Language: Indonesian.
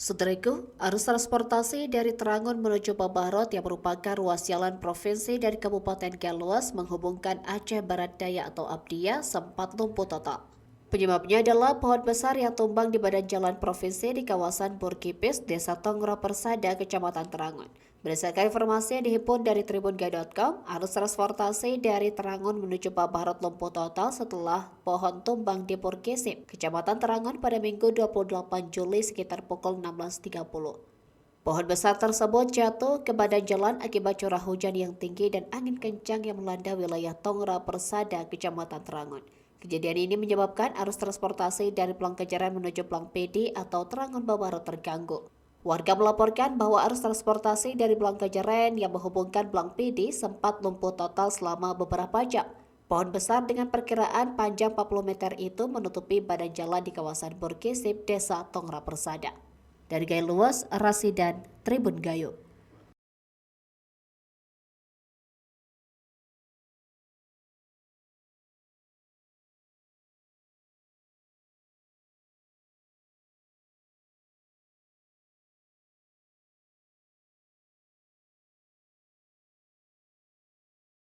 Saudaraku, arus transportasi dari Terangun menuju Babarot yang merupakan ruas jalan provinsi dari Kabupaten Kaluas menghubungkan Aceh Barat Daya atau Abdiya sempat lumpuh total. Penyebabnya adalah pohon besar yang tumbang di badan jalan provinsi di kawasan Burkipis, Desa Tonggoro Persada, Kecamatan Terangun. Berdasarkan informasi yang dihimpun dari tribungai.com, arus transportasi dari Terangun menuju Babarot lumpuh total setelah pohon tumbang di Burkisip, Kecamatan Terangun pada Minggu 28 Juli sekitar pukul 16.30. Pohon besar tersebut jatuh ke badan jalan akibat curah hujan yang tinggi dan angin kencang yang melanda wilayah Tonggoro Persada, Kecamatan Terangun. Kejadian ini menyebabkan arus transportasi dari Plang Kejaran menuju Plang Pedi atau Terangun Babarot terganggu. Warga melaporkan bahwa arus transportasi dari Plang Kejaran yang menghubungkan Plang Pedi sempat lumpuh total selama beberapa jam. Pohon besar dengan perkiraan panjang 40 meter itu menutupi badan jalan di kawasan Burkisip, Desa Tonggoro Persada. Dari Gayo Luas, Rasidan, Tribun Gayo.